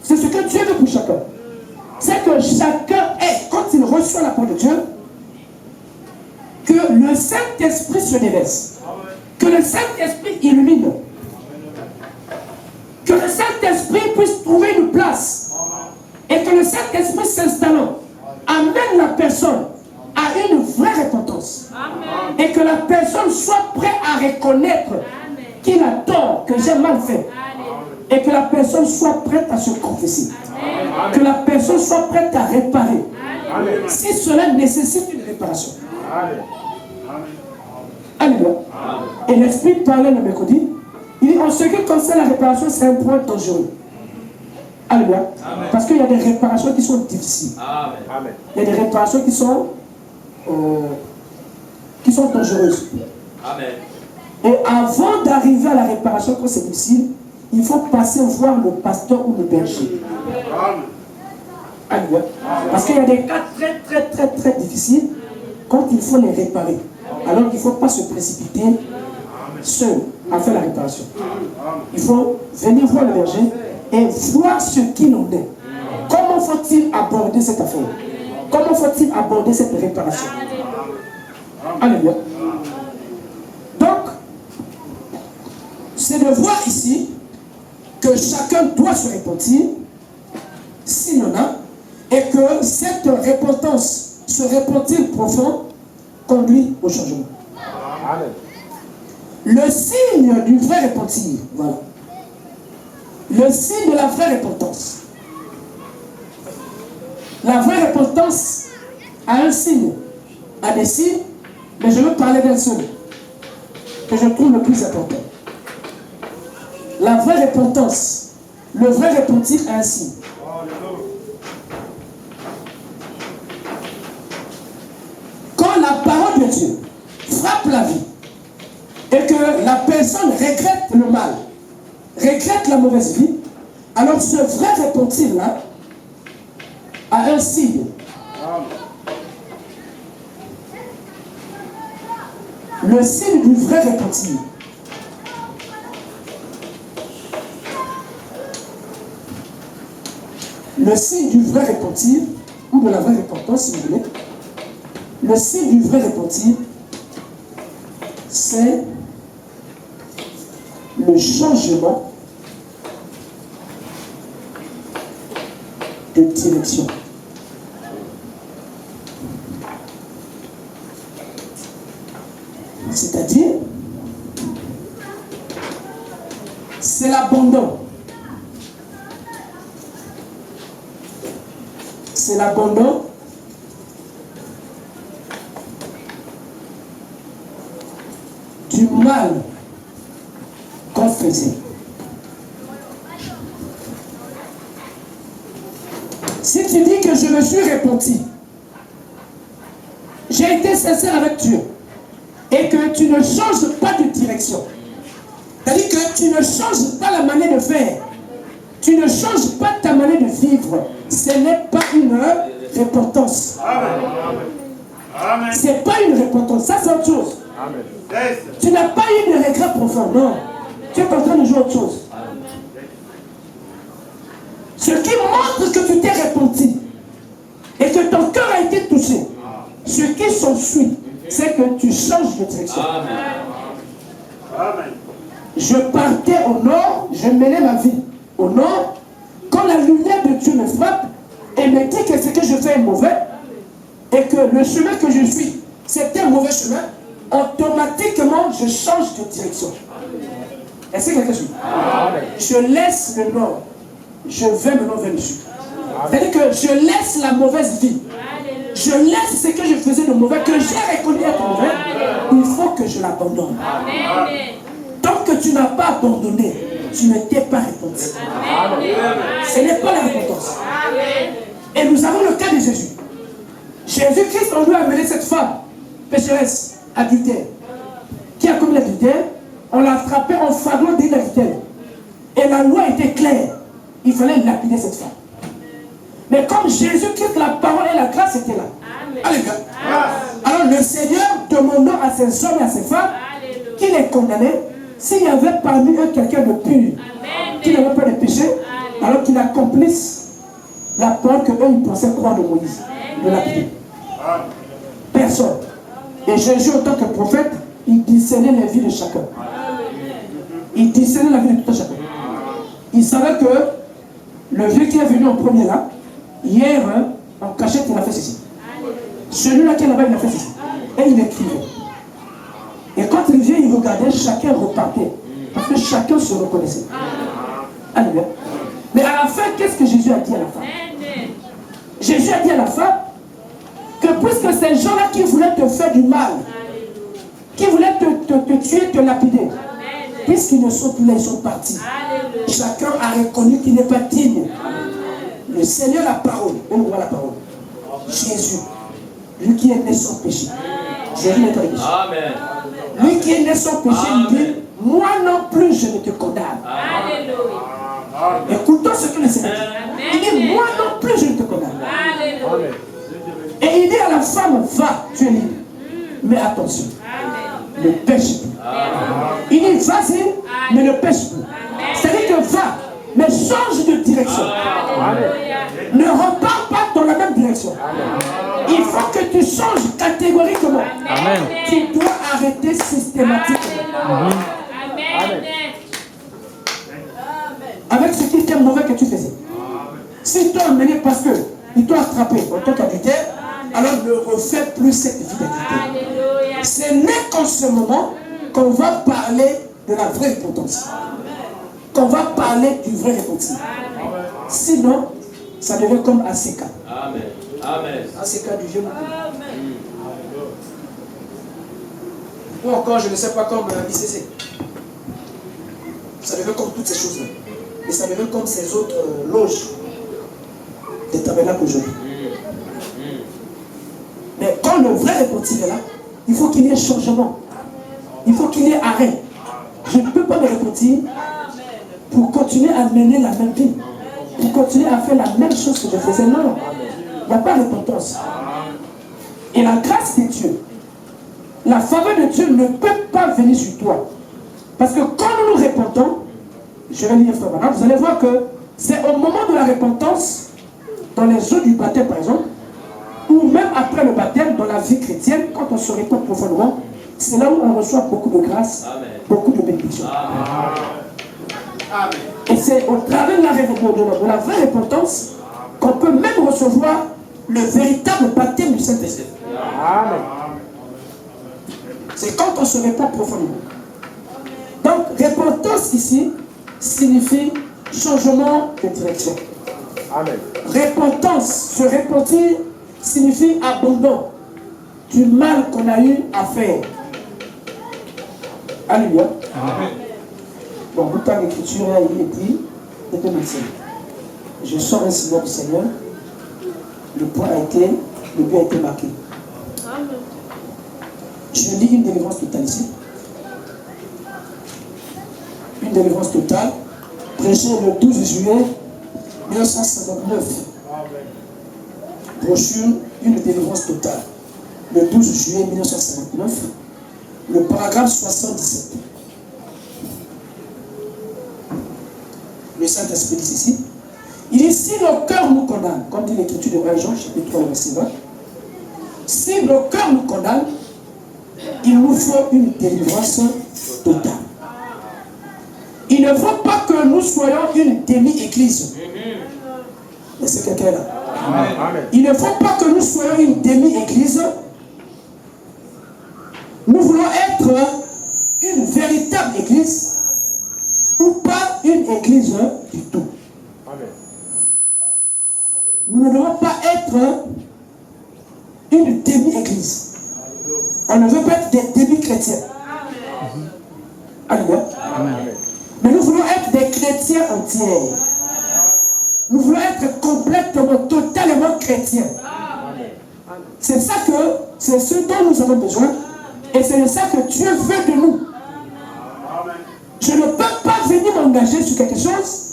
C'est ce que Dieu veut pour chacun. C'est que chacun ait, quand il reçoit la parole de Dieu, que le Saint-Esprit se déverse. Que le Saint-Esprit illumine. Que le Saint-Esprit puisse trouver une place. Et que le Saint-Esprit s'installant amène la personne à une vraie repentance. Amen. Et que la personne soit prête à reconnaître qu'il a tort, que j'ai mal fait. Amen. Et que la personne soit prête à se confesser. Amen. Que la personne soit prête à réparer. Amen. Si cela nécessite une réparation. Amen. Alléluia. Et l'Esprit parlait le mercredi. Il dit, en ce qui concerne la réparation, c'est un point dangereux. Alléluia. Parce qu'il y a des réparations qui sont difficiles. Amen. Il y a des réparations qui sont dangereuses. Amen. Et avant d'arriver à la réparation quand c'est difficile, il faut passer voir le pasteur ou le berger. Amen. Alléluia. Parce qu'il y a des cas très difficiles quand il faut les réparer. Alors il ne faut pas se précipiter seul à faire la réparation. Il faut venir voir le berger et voir ce qu'il en est. Comment faut-il aborder cette affaire? Comment faut-il aborder cette réparation? Alléluia. Donc, c'est de voir ici que chacun doit se repentir, s'il y en a, et que cette repentance, ce repentir profond, conduit au changement. Amen. Le signe du vrai repentir, voilà. Le signe de la vraie repentance. La vraie repentance a un signe, a des signes, mais je veux parler d'un seul, que je trouve le plus important. La vraie repentance, le vrai repentir a un signe. Quand la parole de Dieu frappe la vie et que la personne regrette le mal, regrette la mauvaise vie, alors ce vrai repentir-là a un signe. Le signe du vrai repentir. Le signe du vrai repentir, ou de la vraie repentance si vous voulez, le signe du vrai repentir, c'est le changement de direction. C'est-à-dire, c'est l'abandon. C'est l'abandon du mal qu'on faisait. Si tu dis que je me suis repenti, j'ai été sincère avec Dieu, et que tu ne changes pas de direction, c'est-à-dire que tu ne changes pas la manière de faire, tu ne changes pas ta manière de vivre, ce n'est pas une repentance. Ce n'est pas une repentance, ça c'est autre chose. Amen. Tu n'as pas eu de regret profond, non. Tu es en train de jouer autre chose. Ce qui montre que tu t'es repenti et que ton cœur a été touché, ce qui s'ensuit, c'est que tu changes de direction. Amen. Je partais au nord, je menais ma vie au nord. Quand la lumière de Dieu me frappe et me dit que ce que je fais est mauvais et que le chemin que je suis, c'est un mauvais chemin, automatiquement je change de direction. Est-ce que quelqu'un suit? Je laisse le nord, je vais maintenant vers le sud. C'est-à-dire que je laisse la mauvaise vie. Je laisse ce que je faisais de mauvais, que j'ai reconnu être mauvais, il faut que je l'abandonne. Tant que tu n'as pas abandonné, tu ne t'es pas repenti. Ce n'est pas la repentance. Et nous avons le cas de Jésus. Jésus-Christ, on lui a amené cette femme, pécheresse, adultère, qui a commis l'adultère, on l'a frappée en flagrant délit d'adultère. Et la loi était claire. Il fallait lapider cette femme. Mais comme Jésus-Christ, la parole et la grâce étaient là. Alléluia. Alors le Seigneur demandant à ces hommes et à ces femmes qui les condamnaient, s'il y avait parmi eux quelqu'un de pur, qui n'avait pas de péché, Alors qu'ils accomplissent la parole que eux ils pensaient croire de Moïse, de lapider. Personne. Et Jésus, en tant que prophète, il discernait les vies de chacun. Il discernait la vie de tout un chacun. Il savait que le vieux qui est venu en premier là, hier, en cachette, il a fait ceci. Celui-là qui est là-bas, il a fait ceci. Et il écrivait. Et quand il vient, il regardait, chacun repartait. Parce que chacun se reconnaissait. Alléluia. Mais à la fin, qu'est-ce que Jésus a dit à la femme? Jésus a dit à la femme que puisque ces gens-là qui voulaient te faire du mal, qui voulaient te tuer, te lapider, puisqu'ils ne sont plus là, ils sont partis. Chacun a reconnu qu'il n'est pas digne. Le Seigneur, la parole, on voit la parole. Jésus, lui qui est né sans péché. Jésus n'est pas péché. Lui qui est né sans péché, il dit, moi non plus je ne te condamne. Écoutons ce que le Seigneur dit. Il dit, moi non plus je ne te condamne. Et il dit à la femme, va, tu es libre. Mais attention, ne pêche plus. Il dit, vas-y, mais ne pêche plus. C'est-à-dire que va, mais change de direction. Ne repars pas dans la même direction. Il faut que tu changes catégoriquement. Tu dois arrêter systématiquement. Avec ce qui était mauvais que tu faisais. Si tu as amené parce que il t'a attrapé en tant qu'adultère, alors ne refais plus cette vie d'adultère. Ce n'est qu'en ce moment qu'on va parler de la vraie repentance. Qu'on va parler du vrai repentir. Sinon, ça devient comme ACK. ACK du vieux monde. Ou encore, je ne sais pas, comme ICC. Ça devient comme toutes ces choses-là. Et ça devient comme ces autres loges des tabernacles aujourd'hui. Mais quand le vrai repentir est là, il faut qu'il y ait changement. Il faut qu'il y ait arrêt. Je ne peux pas me repentir pour continuer à mener la même vie. Pour continuer à faire la même chose que je faisais. Non. Il n'y a pas de repentance. Et la grâce de Dieu, la faveur de Dieu ne peut pas venir sur toi. Parce que quand nous nous repentons, je vais lire frère maintenant, vous allez voir que c'est au moment de la repentance, dans les eaux du baptême par exemple, ou même après le baptême, dans la vie chrétienne, quand on se répand profondément, c'est là où on reçoit beaucoup de grâce, beaucoup de bénédictions. Et c'est au travers de la vraie repentance qu'on peut même recevoir le véritable baptême du Saint-Esprit. C'est quand on se répand profondément. Donc, repentance ici signifie changement de direction. Repentance, se repentir, signifie abandon du mal qu'on a eu à faire. Alléluia. Bon, tout temps l'écriture, il est dit, de médecin. Je sors un signal du Seigneur. Le but a été marqué. Je lis une délivrance totale ici. Une délivrance totale, prêchée le 12 juillet 1959. Brochure, une délivrance totale. Le 12 juillet 1959, le paragraphe 77. Le Saint-Esprit dit ici. Il dit, si le cœur nous condamne, comme dit l'écriture de 1 Jean, chapitre 3, verset 20, si le cœur nous condamne, il nous faut une délivrance totale. Il ne faut pas que nous soyons une demi-église. Est-ce que quelqu'un est là? Amen. Il ne faut pas que nous soyons une demi-église. Nous voulons être une véritable église ou pas une église du tout. Amen. Nous ne devons pas être une demi-église. On ne veut pas être des demi-chrétiens. Alléluia. Mais nous voulons être des chrétiens entiers. Nous voulons être complètement, totalement chrétiens. C'est ça que, c'est ce dont nous avons besoin. Et c'est de ça que Dieu veut de nous. Je ne peux pas venir m'engager sur quelque chose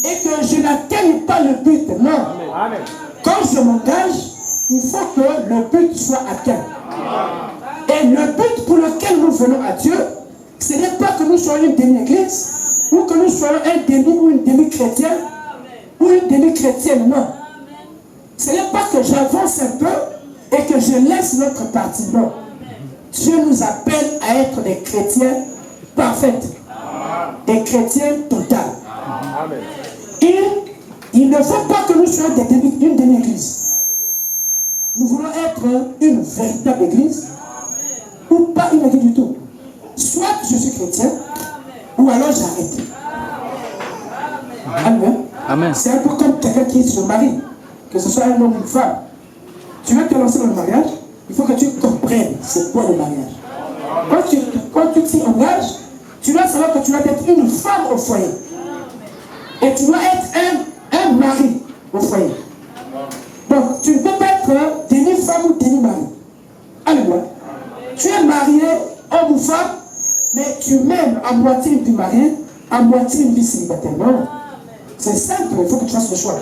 et que je n'atteigne pas le but. Non. Quand je m'engage, il faut que le but soit atteint. Et le but pour lequel nous venons à Dieu, ce n'est pas que nous soyons une demi-église ou que nous soyons un demi ou une demi-chrétien, ou une demi-chrétienne, non. Ce n'est pas que j'avance un peu et que je laisse notre partie, non. Dieu nous appelle à être des chrétiens parfaits, des chrétiens totaux. Il ne faut pas que nous soyons une demi-église. Nous voulons être une véritable église ou pas une église du tout. Soit je suis chrétien ou alors j'arrête. Amen. Amen. C'est un peu comme quelqu'un qui se marie, que ce soit un homme ou une femme. Tu veux te lancer dans le mariage, il faut que tu comprennes c'est quoi le mariage. Quand tu t'y engages, tu dois savoir que tu dois être une femme au foyer. Et tu dois être un mari au foyer. Donc, tu ne peux pas être demi-femme ou demi-mari. Alléluia. Tu es marié, homme ou femme, mais tu m'aimes à moitié une vie mariée, à moitié une vie célibataire. Non. C'est simple, il faut que tu fasses le choix.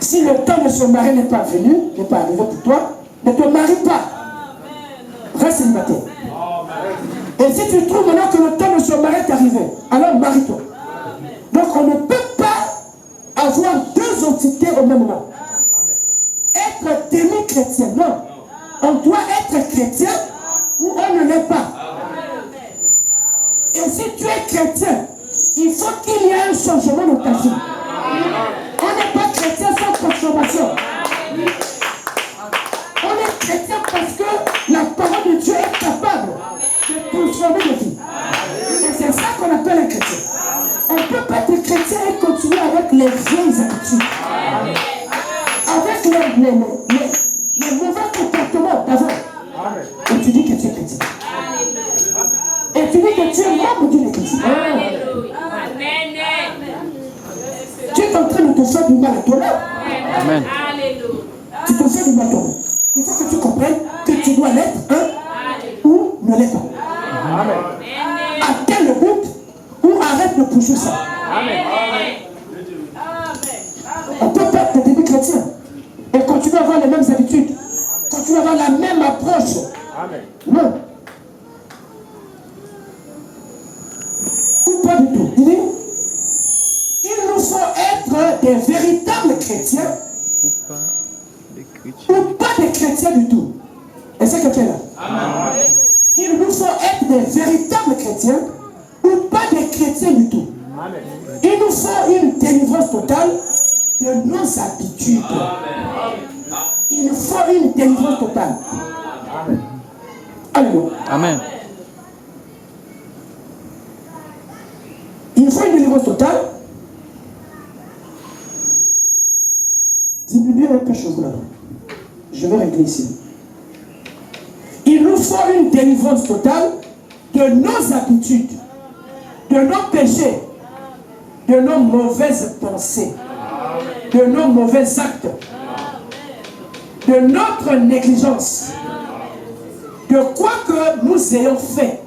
Si le temps de se marier n'est pas venu, n'est pas arrivé pour toi, ne te marie pas. Reste célibataire. Et si tu trouves maintenant que le temps de se marier est arrivé, alors marie-toi. Donc on ne peut pas avoir deux entités au même moment. Être demi-chrétien, non. On doit être chrétien ou on ne l'est pas. Et si tu es chrétien, il faut qu'il y ait un changement dans ta vie. On n'est pas chrétien sans transformation. On est chrétien parce que la parole de Dieu est capable de transformer nos vies. Et c'est ça qu'on appelle un chrétien. On ne peut pas être chrétien et continuer avec les vieilles habitudes. Avec les mauvais comportements d'avant. Et tu dis que tu es chrétien. Et tu dis que tu es membre d'une église. Tu es en train de te faire du mal à toi-même. Amen. Tu te fais du mal à toi-même. Il faut que tu comprennes que tu dois l'être ou ne l'être pas. Atteins le but ou arrête de pousser ça. On peut pas être début chrétien et continuer à avoir les mêmes habitudes, continuer à avoir la même approche. Non. Ou pas du tout. Il dit, il nous faut être des véritables chrétiens ou pas des chrétiens du tout. Et c'est quelqu'un là. Il nous faut être des véritables chrétiens ou pas des chrétiens du tout. Il nous faut une délivrance totale de nos habitudes. Il nous faut une délivrance totale. Alléluia. Amen. Il faut une délivrance totale. Diminuez un peu de choses là. Je vais régler ici. Il nous faut une délivrance totale de nos habitudes, de nos péchés, de nos mauvaises pensées, de nos mauvais actes, de notre négligence, de quoi que nous ayons fait.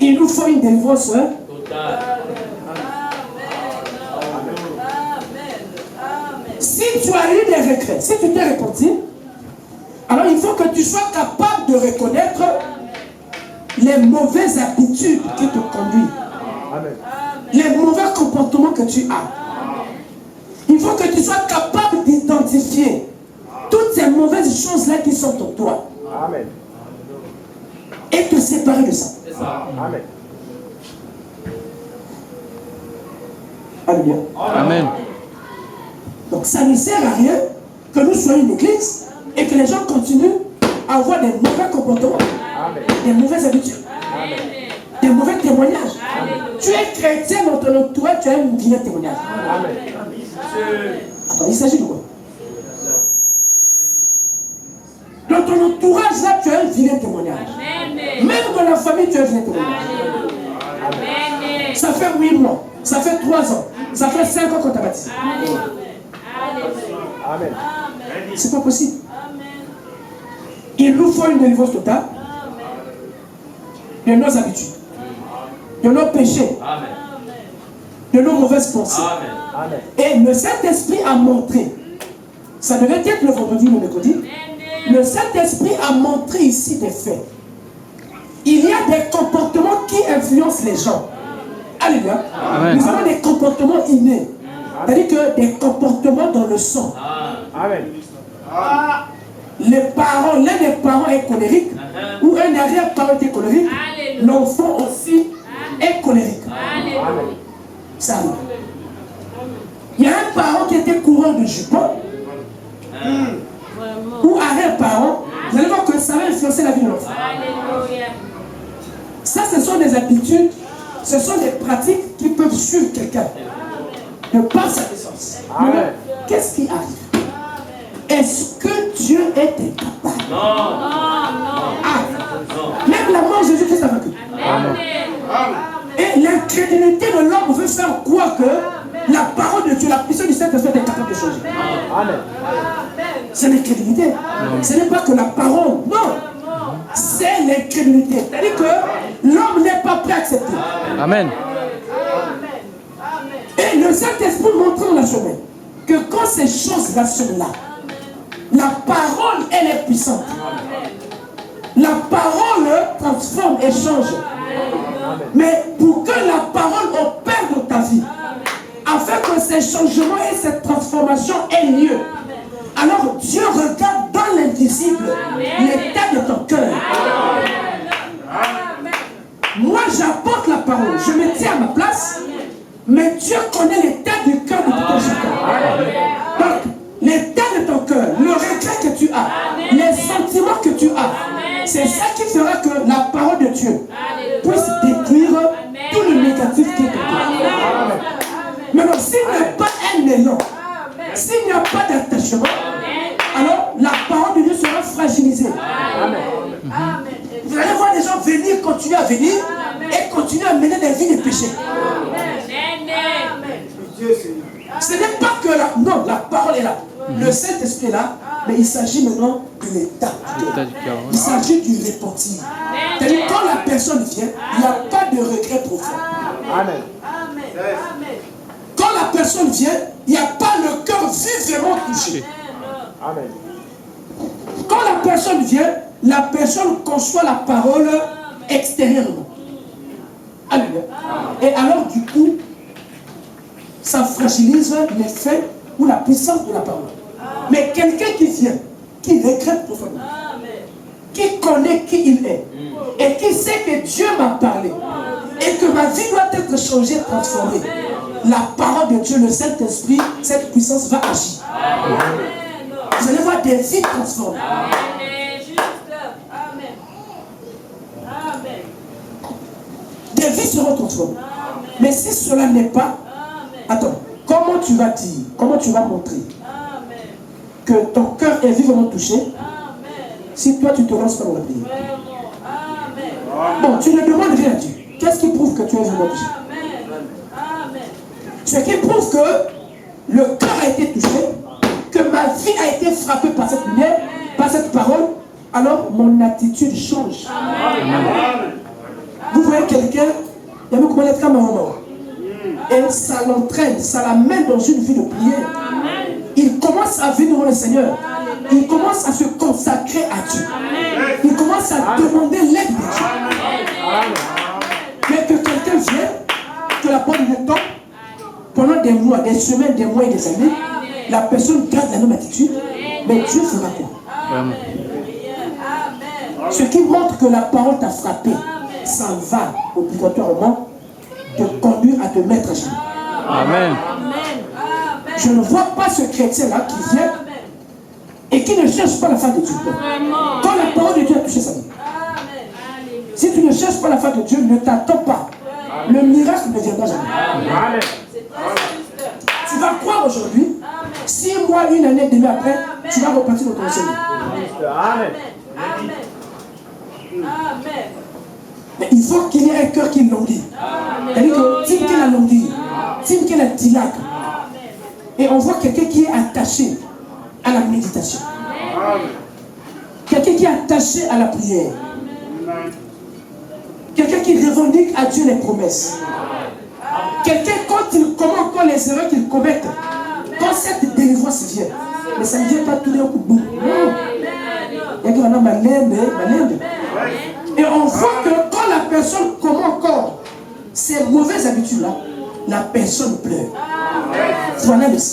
Il nous faut une délivrance totale. Si tu as eu des regrets, si tu t'es repenti, alors il faut que tu sois capable de reconnaître les mauvaises habitudes qui te conduisent. Les mauvais comportements que tu as. Il faut que tu sois capable d'identifier toutes ces mauvaises choses-là qui sont en toi. Amen. Et te séparer de ça. Amen. Alléluia. Amen. Donc ça ne sert à rien que nous soyons une église et que les gens continuent à avoir des mauvais comportements, des mauvaises habitudes, des mauvais témoignages. Tu es chrétien dans ton entourage, tu as un vilain témoignage. Attends, il s'agit de quoi? Dans ton entourage, là, tu as un vilain témoignage. Même dans la famille, tu as un vilain témoignage. Ça fait 8 mois, ça fait 3 ans, ça fait 5 ans qu'on t'a baptisé. Amen. C'est pas possible. Il nous faut une délivrance totale de nos habitudes, de nos péchés, de nos mauvaises pensées. Et le Saint-Esprit a montré, ça devait être le vendredi ou le mercredi, le Saint-Esprit a montré ici des faits. Il y a des comportements qui influencent les gens. Alléluia. Nous avons des comportements innés. C'est-à-dire que des comportements dans le sang. Amen. Les parents, l'un des parents est colérique, ou un arrière-parent est colérique, l'enfant aussi est colérique. Ça arrive. Il y a un parent qui était coureur de jupon, ou arrière-parent, vous allez voir que ça va influencer la vie de l'enfant. Ça, ce sont des habitudes, ce sont des pratiques qui peuvent suivre quelqu'un de par sa naissance. Qu'est-ce qui arrive? Est-ce que Dieu est incapable? Même la mort de Jésus-Christ a vaincu. Et l'incrédulité de l'homme veut faire croire que la parole de Dieu, la puissance du Saint-Esprit est capable de changer. C'est l'incrédulité. Ce n'est pas que la parole, non. C'est l'incrédulité. C'est-à-dire que l'homme n'est pas prêt à accepter. Amen. Et le Saint-Esprit montre dans la semaine que quand ces choses-là sont là, la parole, elle est puissante. La parole transforme et change. Mais pour que la parole opère dans ta vie, afin que ces changements et cette transformation aient lieu, alors Dieu regarde dans l'invisible l'état de ton cœur. Moi, j'apporte la parole, je me tiens à ma place, mais Dieu connaît l'état du cœur de tout un chacun. Donc, l'état de ton cœur, le regret que tu as, les sentiments que tu as, c'est ça qui fera que la parole de Dieu puisse détruire tout le négatif qui est en toi. Maintenant, s'il n'y a pas un élan, s'il n'y a pas d'attachement, alors la parole de Dieu sera fragilisée. Vous allez voir des gens venir, continuer à venir et continuer à mener des vies de péché. Ce n'est pas que la parole est là. Le Saint-Esprit est là, mais il s'agit maintenant de l'état. Il s'agit du repentir. C'est-à-dire quand la personne vient, il n'y a pas de regret profond. Amen. Quand la personne vient, il n'y a pas le cœur vivement touché. Amen. Quand la personne vient, la personne conçoit la parole extérieurement. Alléluia. Et alors du coup, ça fragilise l'effet ou la puissance de la parole. Mais quelqu'un qui vient, qui regrette profondément, qui connaît qui il est, et qui sait que Dieu m'a parlé, et que ma vie doit être changée, transformée, la parole de Dieu, le Saint-Esprit, cette puissance va agir. Vous allez voir des vies transformées. Des vies seront transformées. Mais si cela n'est pas, attends, comment tu vas dire, comment tu vas montrer que ton cœur est vivement touché si toi tu te lances pas dans la prière? Bon, tu ne demandes rien à Dieu. Qu'est-ce qui prouve que tu es vivement touché? Ce qui prouve que le cœur a été touché, que ma vie a été frappée par cette lumière, par cette parole, alors mon attitude change. Vous voyez quelqu'un, il y a comment être comme un homme. Et ça l'entraîne, ça l'amène dans une vie de prière. Il commence à vivre devant le Seigneur. Il commence à se consacrer à Dieu. Il commence à demander l'aide de Dieu. Mais que quelqu'un vienne, que la porte du temps, pendant des mois, des semaines, des mois et des années, la personne garde la même attitude, mais Dieu fera quoi? Ce qui montre que la parole t'a frappé, ça va obligatoirement te conduire à te mettre à genoux. Amen. Je ne vois pas ce chrétien-là qui vient et qui ne cherche pas la face de Dieu. Quand la parole de Dieu a touché sa vie, si tu ne cherches pas la face de Dieu, ne t'attends pas. Le miracle ne viendra jamais. Amen. Tu vas croire aujourd'hui, 6 mois, 1 année, demi après, tu vas repartir dans ton Seigneur. Amen. Mais il faut qu'il y ait un cœur qui languit. C'est-à-dire que Tim qui a languit, Tim qui a dilac. Et on voit quelqu'un qui est attaché à la méditation. Quelqu'un qui est attaché à la prière. Quelqu'un qui revendique à Dieu les promesses. Quelqu'un quand les erreurs qu'il commet, quand cette délivrance vient, mais ça ne vient pas tout d'un coup. Boum. Non. Il y a qui va malende. Et on voit que quand la personne commet encore ces mauvaises habitudes-là, la personne pleure. Voilà le